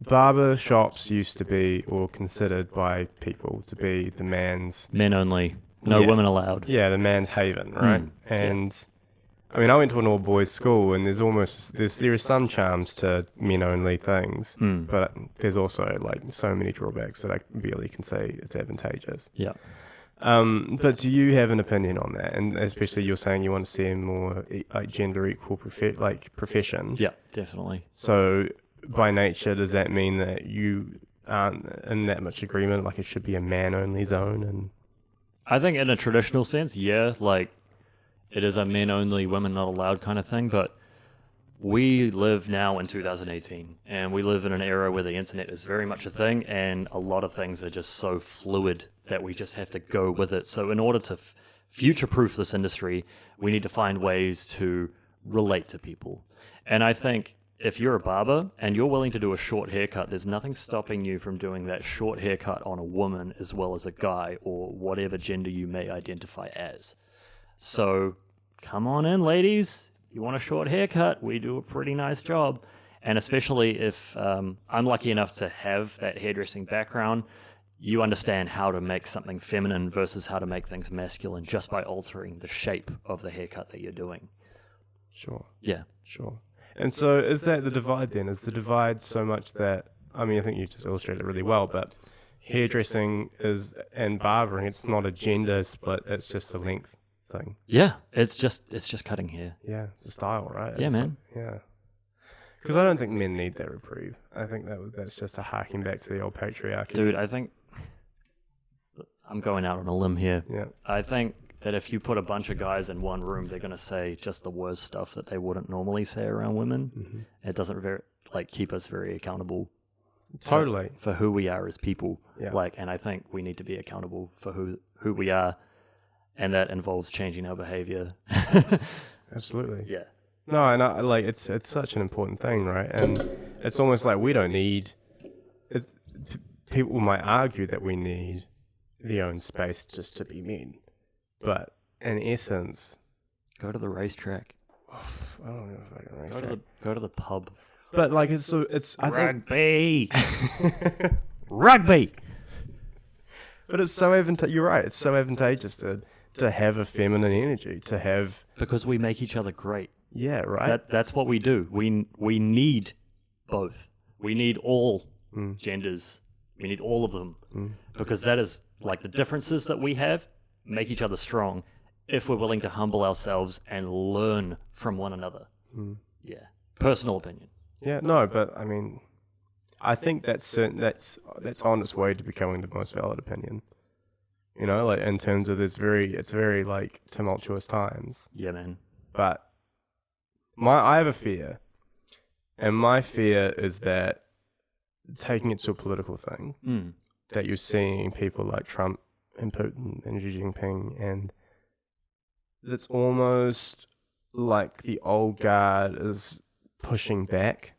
barber shops used to be, or considered by people to be, the man's... Men only. No women allowed. Yeah, the man's haven, right? And I mean, I went to an all-boys school, and there are some charms to men-only things, but there's also like so many drawbacks that I barely can say it's advantageous. Yeah. But do you have an opinion on that? And especially you're saying you want to see a more like gender equal profession. Yeah, definitely. So by nature, does that mean that you aren't in that much agreement? Like it should be a man-only zone? And I think in a traditional sense, yeah, like it is a men only, women not allowed kind of thing, but we live now in 2018 and we live in an era where the internet is very much a thing and a lot of things are just so fluid that we just have to go with it. So in order to future-proof this industry, we need to find ways to relate to people. And I think if you're a barber and you're willing to do a short haircut, there's nothing stopping you from doing that short haircut on a woman as well as a guy or whatever gender you may identify as. So come on in, ladies. You want a short haircut? We do a pretty nice job. And especially if I'm lucky enough to have that hairdressing background, you understand how to make something feminine versus how to make things masculine just by altering the shape of the haircut that you're doing. Sure. Yeah. Sure. And so is that the divide then? Is the divide so much that, I mean, I think you just illustrated it really well, but hairdressing and barbering, it's not a gender split, it's just a length thing. Yeah, it's just cutting hair. Yeah, it's a style, right? Yeah, man. Yeah. Because I don't think men need that reprieve. I think that's just a harking back to the old patriarchy. Dude, I think I'm going out on a limb here. Yeah. I think that if you put a bunch of guys in one room, they're going to say just the worst stuff that they wouldn't normally say around women. It doesn't keep us very accountable. Totally. For who we are as people. Yeah. And I think we need to be accountable for who we are, and that involves changing our behavior. Absolutely. Yeah. No, and it's such an important thing, right? And it's almost like we don't need it. People might argue that we need their own space just to be men. But in essence, go to the racetrack. I don't know if I can racetrack. Go to the pub. But like it's rugby. Rugby. But it's so you're right. It's so advantageous to have a feminine energy, to have, because we make each other great. Yeah, right. That's what we do. We need both. We need all genders. We need all of them because that is like the differences that we have make each other strong if we're willing to humble ourselves and learn from one another. Yeah. Personal opinion. Yeah, no, but I mean, I think that's on its way to becoming the most valid opinion. You know, like in terms of it's very like tumultuous times. Yeah, man. But I have a fear, and my fear is that taking it to a political thing, that you're seeing people like Trump and Putin and Xi Jinping, and it's almost like the old guard is pushing back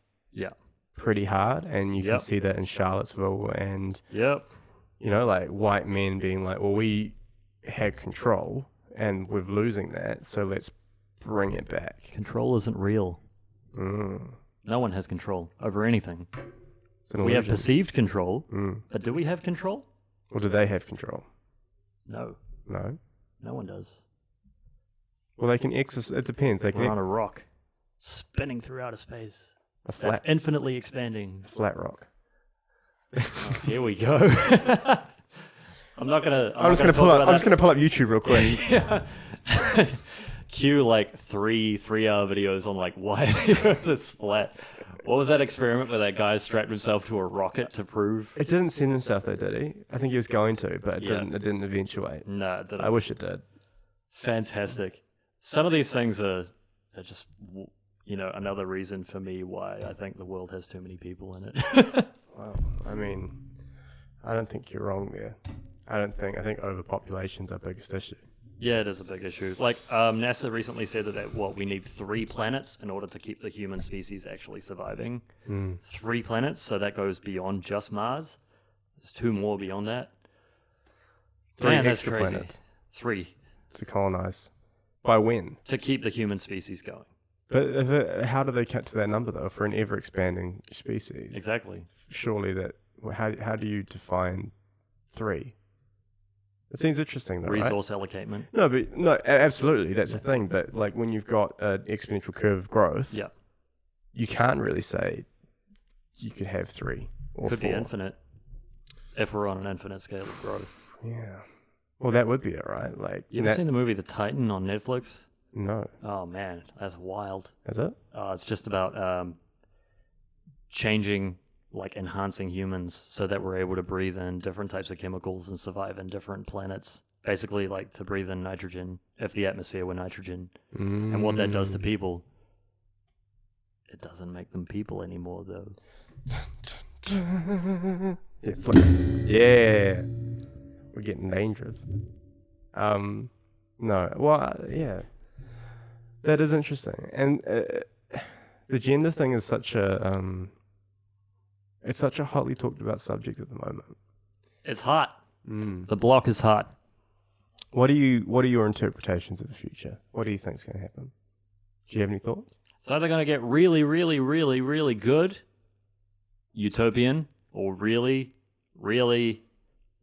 pretty hard, and you can see that in Charlottesville, and like white men being like, well, we had control and we're losing that, so let's bring it back. Control isn't real. No one has control over anything. We have perceived control, but do we have control? Or do they have control? No. No one does. Well, they can exercise. It depends. We're on a rock, spinning through outer space. That's infinitely expanding. Flat rock. Here we go. I'm just gonna pull up YouTube real quick. Cue like 3-hour videos on like why the Earth is flat. What was that experiment where that guy strapped himself to a rocket to prove? It didn't send himself though, did he? I think he was going to, but it didn't. It didn't eventuate. No, it didn't. I wish it did. Fantastic. Some of these things are just, another reason for me why I think the world has too many people in it. Well, I mean, I don't think you're wrong there. I think overpopulation's our biggest issue. Yeah, it is a big issue. Like, NASA recently said that we need 3 planets in order to keep the human species actually surviving. 3 planets, so that goes beyond just Mars. There's 2 more beyond that. 3 Man, that's extra crazy. planets 3. To colonize. By when? To keep the human species going. But how do they get to that number though? For an ever-expanding species, Exactly. Surely that. How do you define 3? It seems interesting though, Resource allocatment. No, absolutely, that's the thing. But like when you've got an exponential curve of growth, you can't really say you could have 3 or 4. Could be infinite if we're on an infinite scale of growth. Yeah. Well, that would be it, right? Like, you ever seen the movie The Titan on Netflix? No. Oh man, that's wild. Is it? It's just about changing, like enhancing humans so that we're able to breathe in different types of chemicals and survive in different planets. Basically, like to breathe in nitrogen if the atmosphere were nitrogen. And what that does to people, it doesn't make them people anymore, though. Yeah. We're getting dangerous. No. Well, yeah. That is interesting. And the gender thing is such a it's such a hotly talked about subject at the moment. It's hot. The block is hot. What are your interpretations of the future? What do you think's going to happen? Do you have any thoughts? It's either going to get really, really, really, really good, utopian, or really, really,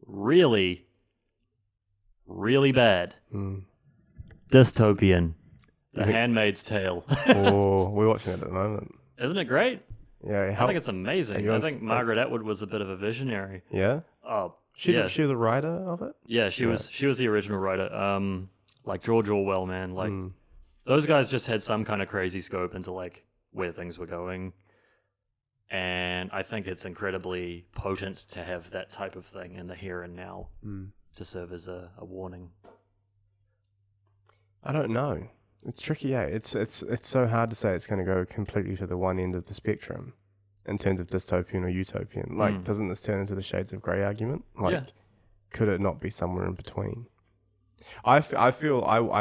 really, really bad, dystopian. The Handmaid's Tale. Oh, we're watching it at the moment. Isn't it great? Yeah, I think it's amazing. I think Margaret Atwood was a bit of a visionary. Yeah. Oh, she was the writer of it. Yeah, she was the original writer. Like George Orwell, man. Like those guys just had some kind of crazy scope into like where things were going, and I think it's incredibly potent to have that type of thing in the here and now to serve as a warning. I don't know. It's tricky, yeah. It's so hard to say it's going to go completely to the one end of the spectrum in terms of dystopian or utopian. Like, doesn't this turn into the shades of grey argument? Like, could it not be somewhere in between? I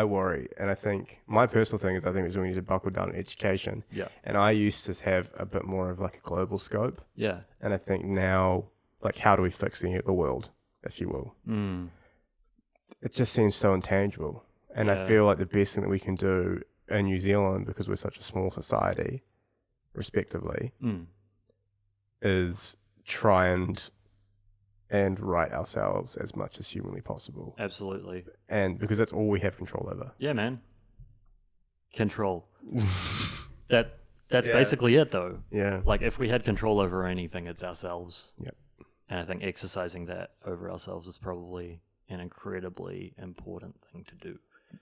worry, and I think my personal thing is I think we need to buckle down on education. Yeah. And I used to have a bit more of like a global scope. Yeah. And I think now, like, how do we fix the world, if you will? It just seems so intangible. And I feel like the best thing that we can do in New Zealand, because we're such a small society, respectively, is try and right ourselves as much as humanly possible. Absolutely. And because that's all we have control over. Yeah, man. Control. That's basically it, though. Yeah. Like, if we had control over anything, it's ourselves. Yep. And I think exercising that over ourselves is probably an incredibly important thing to do.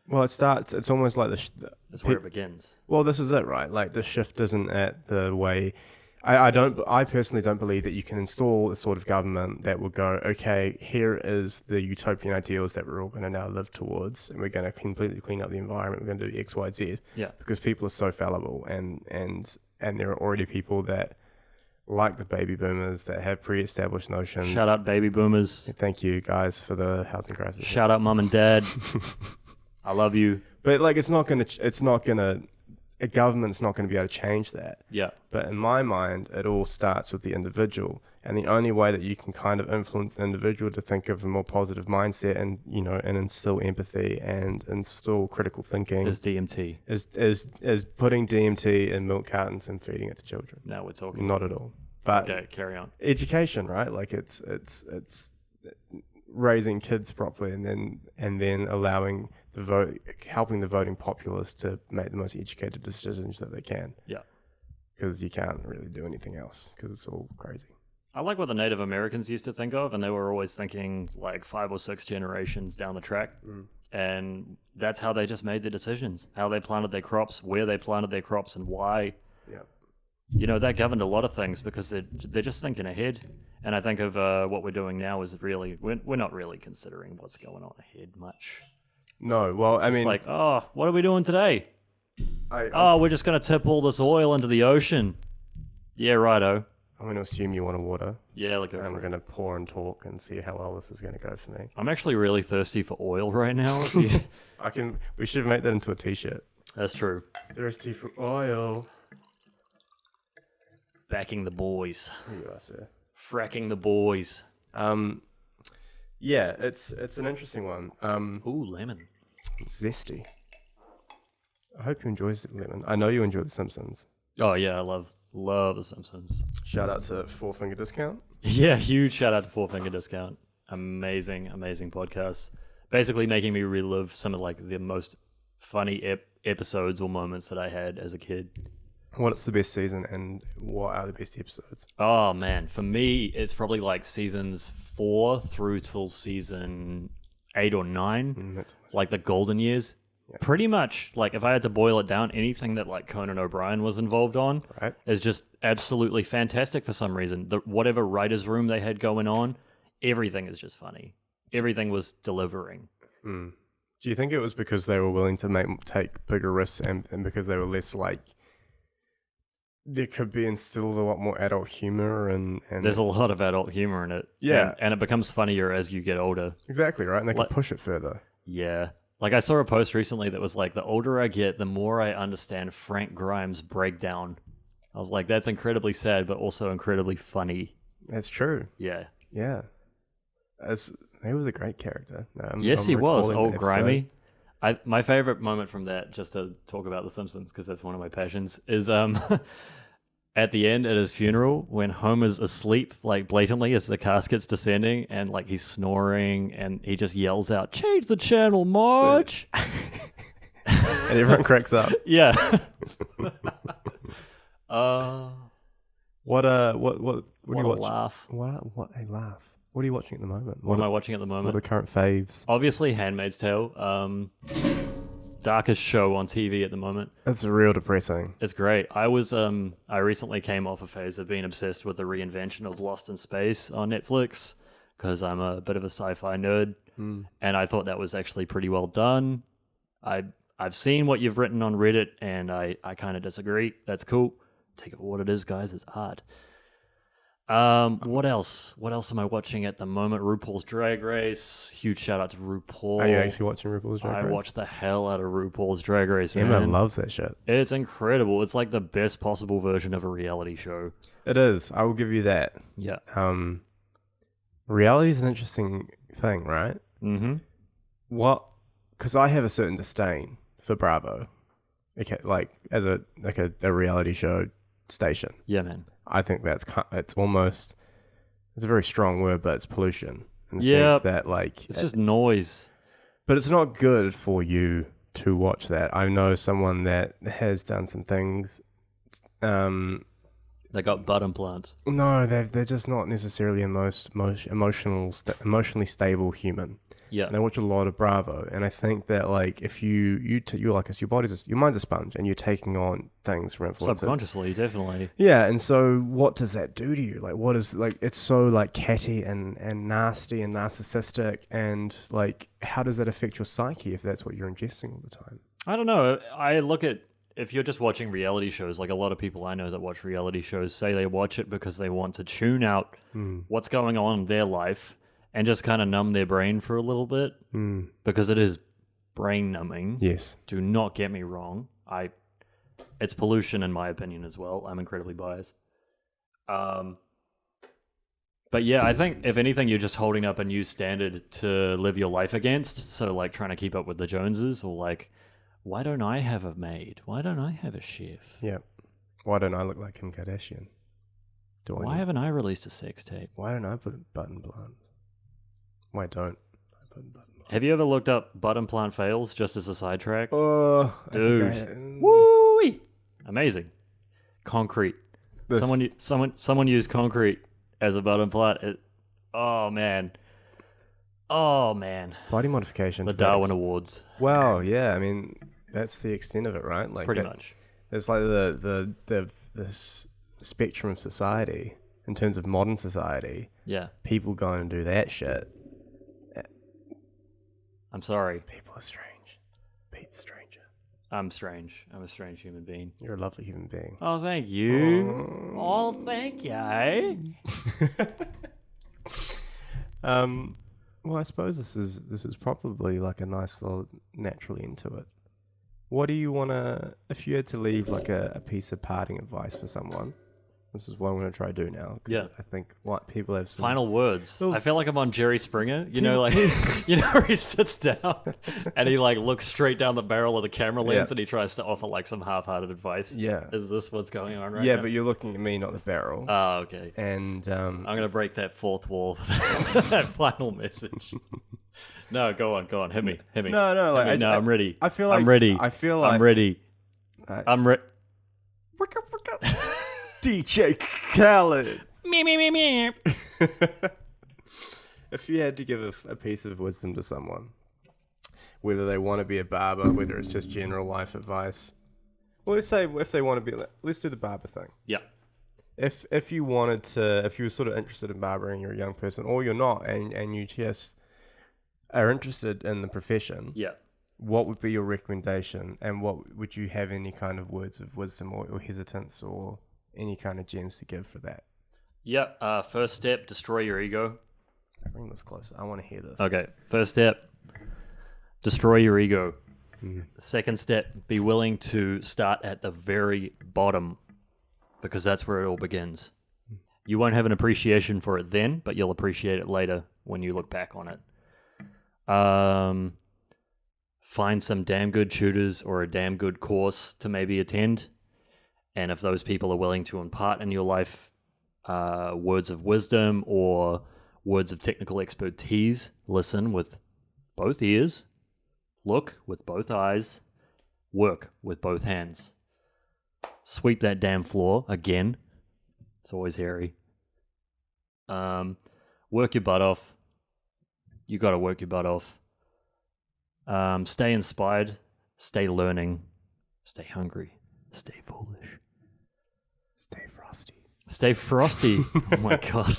Well, it's almost like that's where it begins. Well, this is it, right? Like, the shift isn't at the way... I personally don't believe that you can install a sort of government that will go, okay, here is the utopian ideals that we're all going to now live towards, and we're going to completely clean up the environment. We're going to do X, Y, Z. Yeah. Because people are so fallible, and there are already people that, like the baby boomers, that have pre-established notions. Shout out baby boomers. Thank you guys for the housing crisis. Shout out mum and dad. I love you. But like, a government's not going to be able to change that. Yeah. But in my mind, it all starts with the individual. And the only way that you can kind of influence the individual to think of a more positive mindset and, and instill empathy and instill critical thinking Is DMT. is putting DMT in milk cartons and feeding it to children. Now we're talking. Not at all. But Okay, carry on. education, right? Like it's raising kids properly and then allowing the vote, helping the voting populace to make the most educated decisions that they can. Yeah. Because you can't really do anything else because it's all crazy. I like what the Native Americans used to think of, and they were always thinking like 5 or 6 generations down the track. And that's how they just made their decisions, how they planted their crops, where they planted their crops, and why. Yeah. That governed a lot of things because they're just thinking ahead. And I think of what we're doing now is really, we're not really considering what's going on ahead much. No, well, I It's mean, like, oh, what are we doing today? I'm We're just going to tip all this oil into the ocean. Yeah, righto. going to assume you want a water, Yeah, look and over we're it. going to pour and talk and see how well this is going to go for me. I'm actually really thirsty for oil right now. We should make that into a t-shirt. That's true. Thirsty for oil. Backing the boys. Here you are, sir. Fracking the boys. Yeah, it's an interesting one. Ooh, lemon. Zesty. I hope you enjoy lemon. I know you enjoy The Simpsons. Oh, yeah, I love The Simpsons. Shout out to Four Finger Discount. Yeah, huge shout out to Four Finger Discount. Amazing podcast. Basically making me relive some of like the most funny episodes or moments that I had as a kid. What's the best season and what are the best episodes? Oh man, for me, it's probably like seasons 4 through till season 8 or 9, That's like the golden years. Yeah. Pretty much, like if I had to boil it down, anything that like Conan O'Brien was involved on right. is just absolutely fantastic for some reason. Whatever writer's room they had going on, everything is just funny. Everything was delivering. Mm. Do you think it was because they were willing to take bigger risks and because they were less like, there could be instilled a lot more adult humor and There's a lot of adult humor in it. Yeah. And it becomes funnier as you get older. Exactly, right? And they Like- could push it further. Yeah. Like I saw a post recently that was like, the older I get, the more I understand Frank Grimes' breakdown. I was like, that's incredibly sad, but also incredibly funny. That's true. Yeah. Yeah. He was a great character. Yes, I'm he was. recalling Old the Grimy. My favorite moment from that, just to talk about The Simpsons, because that's one of my passions, is at the end at his funeral when Homer's asleep, like blatantly as the casket's descending, and like he's snoring, and he just yells out, "Change the channel, Marge!" And everyone cracks up. Yeah. What are you what a watching? laugh. What a laugh. What are you watching at the moment? What am I watching at the What are moment? the current faves? Obviously, Handmaid's Tale. Darkest show on TV at the moment. That's real depressing. It's great. I recently came off a phase of being obsessed with the reinvention of Lost in Space on Netflix because I'm a bit of a sci-fi nerd, and I thought that was actually pretty well done. I've seen what you've written on Reddit, and I kind of disagree. That's cool. Take it for what it is, guys. It's art. What else? What else am I watching at the moment? RuPaul's Drag Race. Huge shout out to RuPaul. Are you actually watching RuPaul's Drag Race? I watch the hell out of RuPaul's Drag Race, man. Emma loves that shit. It's incredible. It's like the best possible version of a reality show. It is. I will give you that. Yeah. Reality is an interesting thing, right? Mm-hmm. Because I have a certain disdain for Bravo. Okay, like as a reality show station. Yeah, man. I think it's a very strong word, but it's pollution in the Yep. sense that like It's just noise. but it's not good for you to watch that. I know someone that has done some things. They got butt implants. No, they're just not necessarily a most emotionally stable human. Yeah. And I watch a lot of Bravo, and I think that like if you're like us, your mind's a sponge, and you're taking on things from influences. Subconsciously, definitely. Yeah, and so what does that do to you? Like, what is like? It's so like catty and nasty and narcissistic, and like, how does that affect your psyche if that's what you're ingesting all the time? I don't know. I look at, if you're just watching reality shows, like a lot of people I know that watch reality shows say they watch it because they want to tune out what's going on in their life and just kind of numb their brain for a little bit because it is brain numbing. Yes. Do not get me wrong. It's pollution in my opinion as well. I'm incredibly biased. But yeah, I think if anything, you're just holding up a new standard to live your life against. So like trying to keep up with the Joneses, or like, why don't I have a maid? Why don't I have a chef? Yeah. Why don't I look like Kim Kardashian? Why haven't I released a sex tape? Why don't I put button implants? Why don't I put button implants? Have you ever looked up butt implant fails just as a sidetrack? Oh, dude. Woo! Amazing. Concrete. Someone used concrete as a butt implant. Oh man. Body modification. The Darwin Awards. Wow, yeah. I mean, that's the extent of it, right? Like pretty much. It's like the spectrum of society in terms of modern society. Yeah. People go and do that shit. I'm sorry. People are strange. Pete's stranger. I'm strange. I'm a strange human being. You're a lovely human being. Oh, thank you. Oh, thank you. Well, I suppose this is probably like a nice little natural end to it. What do you want to, if you had to leave like a piece of parting advice for someone, this is what I'm going to try to do now. Yeah. I think what people have some final words. Well, I feel like I'm on Jerry Springer, you know, like, you know, where he sits down and he like looks straight down the barrel of the camera lens and he tries to offer like some half-hearted advice. Yeah. Is this what's going on right now? Yeah, but you're looking at me, not the barrel. Oh, okay. And I'm going to break that fourth wall for that final message. No, go on. Hit me. No, like, I'm ready. I feel like I'm ready. I feel like I'm ready. I'm ready. DJ Khaled. Me. If you had to give a piece of wisdom to someone, whether they want to be a barber, whether it's just general life advice, well, let's say if they want to be, let's do the barber thing. Yeah. If you wanted to, if you were sort of interested in barbering, you're a young person, or you're not, and you just are interested in the profession. Yeah. What would be your recommendation, and what would you have any kind of words of wisdom or hesitance or any kind of gems to give for that? Yeah. First step, destroy your ego. Bring this closer. I want to hear this. Okay. First step, destroy your ego. Second step, be willing to start at the very bottom, because that's where it all begins. You won't have an appreciation for it then, but you'll appreciate it later when you look back on it. Find some damn good tutors or a damn good course to maybe attend. And if those people are willing to impart in your life words of wisdom or words of technical expertise, listen with both ears, look with both eyes, work with both hands. Sweep that damn floor again. It's always hairy. Work your butt off. You got to work your butt off. Stay inspired. Stay learning. Stay hungry. Stay foolish. Stay frosty. Stay frosty. Oh my god.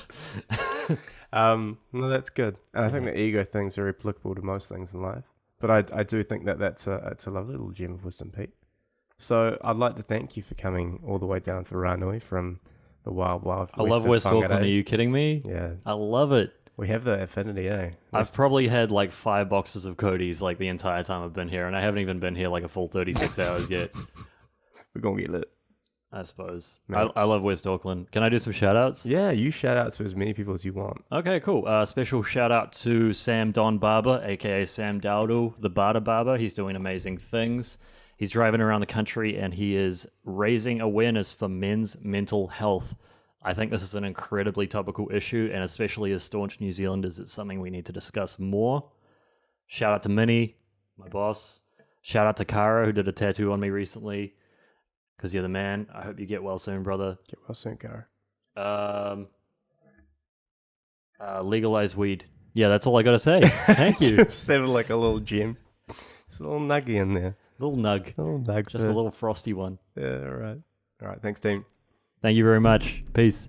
No, that's good. And I think the ego thing's very applicable to most things in life. But I do think that it's a lovely little gem of wisdom, Pete. So I'd like to thank you for coming all the way down to Rānui from the wild west I love of West Auckland. Whāngārei. Are you kidding me? Yeah. I love it. We have the affinity, eh? I've probably had like 5 boxes of Cody's like the entire time I've been here, and I haven't even been here like a full 36 hours yet. We're going to get lit. I suppose. No. I love West Auckland. Can I do some shout outs? Yeah, you shout out to as many people as you want. Okay, cool. Special shout out to Sam Don Barber, aka Sam Dowdle, the Brothers Barber. He's doing amazing things. He's driving around the country and he is raising awareness for men's mental health. I think this is an incredibly topical issue, and especially as staunch New Zealanders, it's something we need to discuss more. Shout out to Minnie, my boss. Shout out to Kara, who did a tattoo on me recently, because you're the man. I hope you get well soon, brother. Get well soon, Kara. Legalize weed. Yeah, that's all I got to say. Thank you. Just have like a little gem. Just a little nugget in there. Little nug. A little nug. Just a little frosty one. Yeah, all right. All right, thanks, team. Thank you very much. Peace.